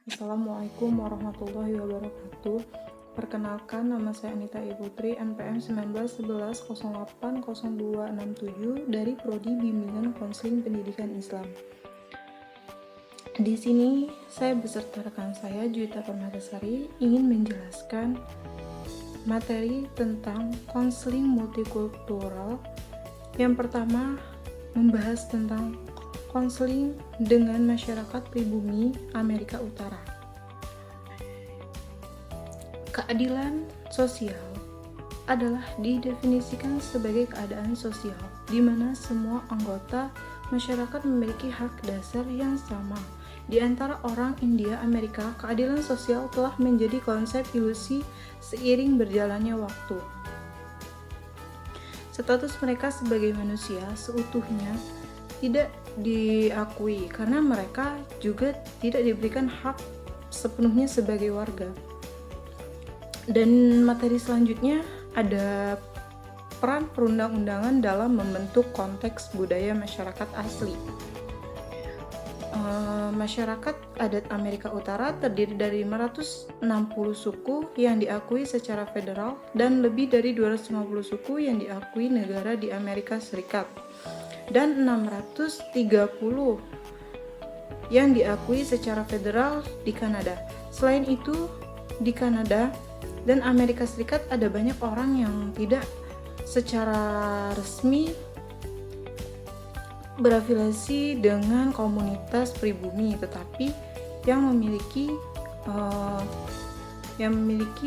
Assalamualaikum warahmatullahi wabarakatuh. Perkenalkan, nama saya Anita Putri, NPM 1911080267 dari Prodi Bimbingan Konseling Pendidikan Islam. Di sini saya beserta rekan saya Juwita Permatasari ingin menjelaskan materi tentang konseling multikultural. Yang pertama, membahas tentang konseling dengan masyarakat pribumi Amerika Utara. Keadilan sosial adalah didefinisikan sebagai keadaan sosial di mana semua anggota masyarakat memiliki hak dasar yang sama. Di antara orang India Amerika, keadilan sosial telah menjadi konsep ilusi seiring berjalannya waktu. Status mereka sebagai manusia seutuhnya tidak diakui karena mereka juga tidak diberikan hak sepenuhnya sebagai warga. Dan materi selanjutnya ada peran perundang-undangan dalam membentuk konteks budaya masyarakat asli. Masyarakat adat Amerika Utara terdiri dari 560 suku yang diakui secara federal dan lebih dari 250 suku yang diakui negara di Amerika Serikat dan 630 yang diakui secara federal di Kanada. Selain itu, di Kanada dan Amerika Serikat ada banyak orang yang tidak secara resmi berafiliasi dengan komunitas pribumi, tetapi yang memiliki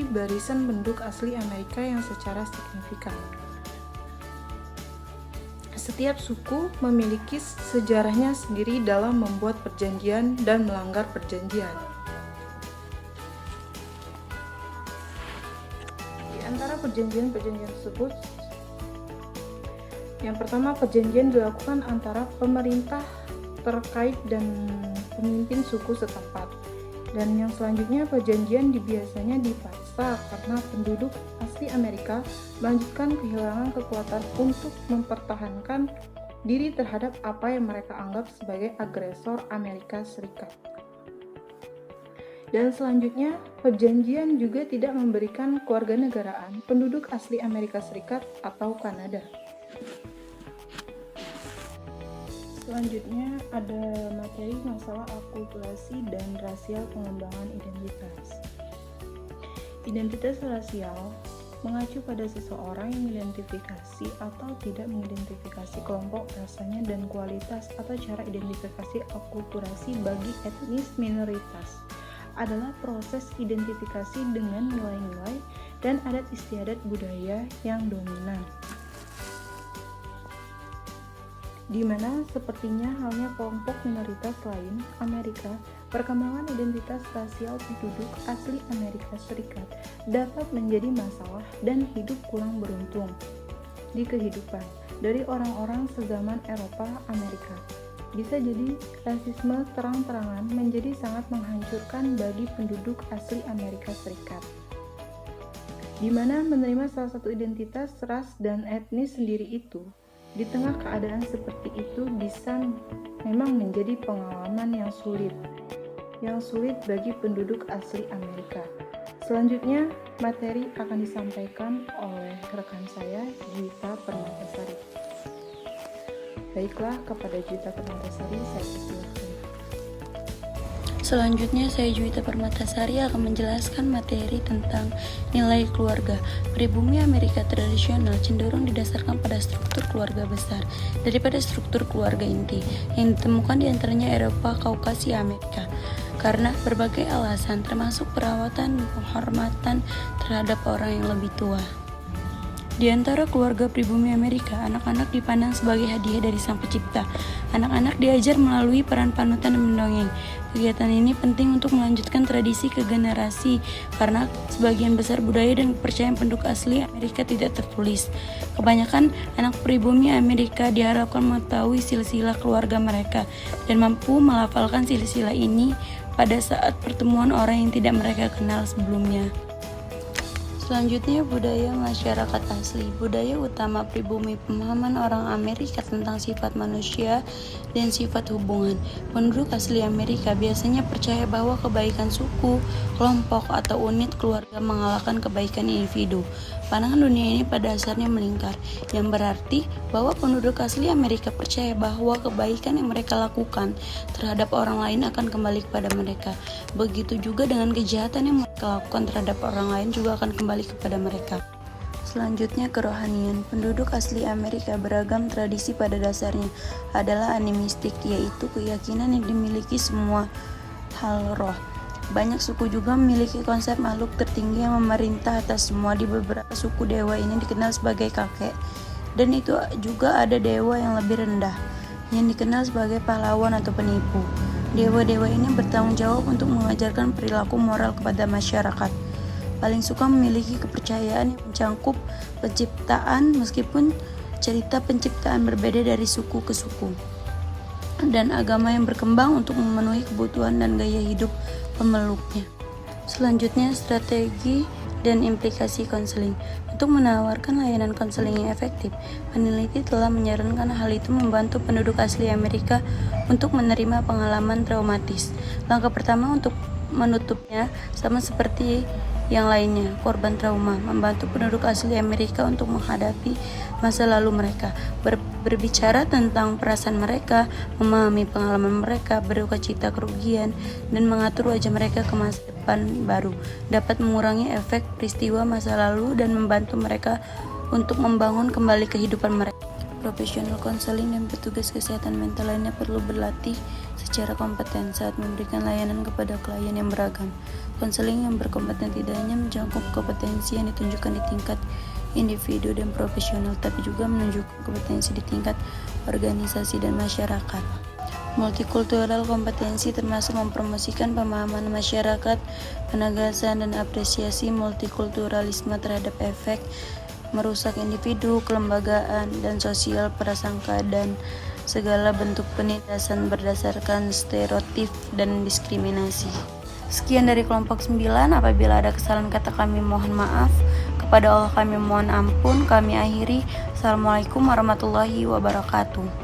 barisan penduduk asli Amerika yang secara signifikan. Setiap suku memiliki sejarahnya sendiri dalam membuat perjanjian dan melanggar perjanjian. Di antara perjanjian-perjanjian tersebut, yang pertama, perjanjian dilakukan antara pemerintah terkait dan pemimpin suku setempat. Dan yang selanjutnya, perjanjian biasanya dipaksa karena penduduk asli Amerika melanjutkan kehilangan kekuatan untuk mempertahankan diri terhadap apa yang mereka anggap sebagai agresor Amerika Serikat. Dan selanjutnya, perjanjian juga tidak memberikan kewarganegaraan penduduk asli Amerika Serikat atau Kanada. Selanjutnya ada materi masalah akulturasi dan rasial pengembangan identitas. Identitas rasial mengacu pada seseorang yang mengidentifikasi atau tidak mengidentifikasi kelompok rasanya dan kualitas atau cara identifikasi akulturasi bagi etnis minoritas adalah proses identifikasi dengan nilai-nilai dan adat istiadat budaya yang dominan, di mana sepertinya halnya kelompok minoritas lain Amerika, perkembangan identitas rasial penduduk asli Amerika Serikat dapat menjadi masalah dan hidup kurang beruntung di kehidupan dari orang-orang sezaman Eropa Amerika. Bisa jadi rasisme terang-terangan menjadi sangat menghancurkan bagi penduduk asli Amerika Serikat, di mana menerima salah satu identitas ras dan etnis sendiri itu di tengah keadaan seperti itu bisa memang menjadi pengalaman yang sulit bagi penduduk asli Amerika. Selanjutnya, materi akan disampaikan oleh rekan saya, Juwita Permatasari. Baiklah, kepada Juwita Permatasari saya persilakan. Selanjutnya, saya Juwita Permatasari akan menjelaskan materi tentang nilai keluarga. Pribumi Amerika tradisional cenderung didasarkan pada struktur keluarga besar daripada struktur keluarga inti yang ditemukan di antaranya Eropa, Kaukasia, Amerika. Karena berbagai alasan termasuk perawatan dan penghormatan terhadap orang yang lebih tua. Di antara keluarga pribumi Amerika, anak-anak dipandang sebagai hadiah dari Sang Pencipta. Anak-anak diajar melalui peran panutan dan mendongeng. Kegiatan ini penting untuk melanjutkan tradisi ke generasi karena sebagian besar budaya dan kepercayaan penduduk asli Amerika tidak tertulis. Kebanyakan anak pribumi Amerika diharapkan mengetahui silsilah keluarga mereka dan mampu melafalkan silsilah ini pada saat pertemuan orang yang tidak mereka kenal sebelumnya. Selanjutnya, budaya masyarakat asli. Budaya utama pribumi pemahaman orang Amerika tentang sifat manusia dan sifat hubungan. Penduduk asli Amerika biasanya percaya bahwa kebaikan suku, kelompok, atau unit keluarga mengalahkan kebaikan individu. Pandangan dunia ini pada dasarnya melingkar, yang berarti bahwa penduduk asli Amerika percaya bahwa kebaikan yang mereka lakukan terhadap orang lain akan kembali kepada mereka. Begitu juga dengan kejahatan yang mereka lakukan terhadap orang lain juga akan kembali kepada mereka. Selanjutnya, kerohanian. Penduduk asli Amerika beragam tradisi pada dasarnya adalah animistik, yaitu keyakinan yang dimiliki semua hal roh. Banyak suku juga memiliki konsep makhluk tertinggi yang memerintah atas semua. Di beberapa suku, dewa ini dikenal sebagai kakek, dan itu juga ada dewa yang lebih rendah yang dikenal sebagai pahlawan atau penipu. Dewa-dewa ini bertanggung jawab untuk mengajarkan perilaku moral kepada masyarakat. Paling suka memiliki kepercayaan yang mencangkup penciptaan, meskipun cerita penciptaan berbeda dari suku ke suku, dan agama yang berkembang untuk memenuhi kebutuhan dan gaya hidup pemeluknya. Selanjutnya, strategi dan implikasi konseling. Untuk menawarkan layanan konseling yang efektif, peneliti telah menyarankan hal itu membantu penduduk asli Amerika untuk menerima pengalaman traumatis. Langkah pertama untuk menutupnya sama seperti yang lainnya, korban trauma, membantu penduduk asli Amerika untuk menghadapi masa lalu mereka, berbicara tentang perasaan mereka, memahami pengalaman mereka, berduka cita kerugian, dan mengatur wajah mereka ke masa depan baru, dapat mengurangi efek peristiwa masa lalu dan membantu mereka untuk membangun kembali kehidupan mereka. Profesional konseling dan petugas kesehatan mental lainnya perlu berlatih secara kompeten saat memberikan layanan kepada klien yang beragam. Konseling yang berkompeten tidak hanya mencakup kompetensi yang ditunjukkan di tingkat individu dan profesional, tapi juga menunjukkan kompetensi di tingkat organisasi dan masyarakat. Multikultural kompetensi termasuk mempromosikan pemahaman masyarakat, penegasan dan apresiasi multikulturalisme terhadap efek merusak individu, kelembagaan, dan sosial prasangka dan segala bentuk penindasan berdasarkan stereotip dan diskriminasi. Sekian dari kelompok 9. Apabila ada kesalahan kata, kami mohon maaf. Kepada Allah kami mohon ampun. Kami akhiri. Assalamualaikum warahmatullahi wabarakatuh.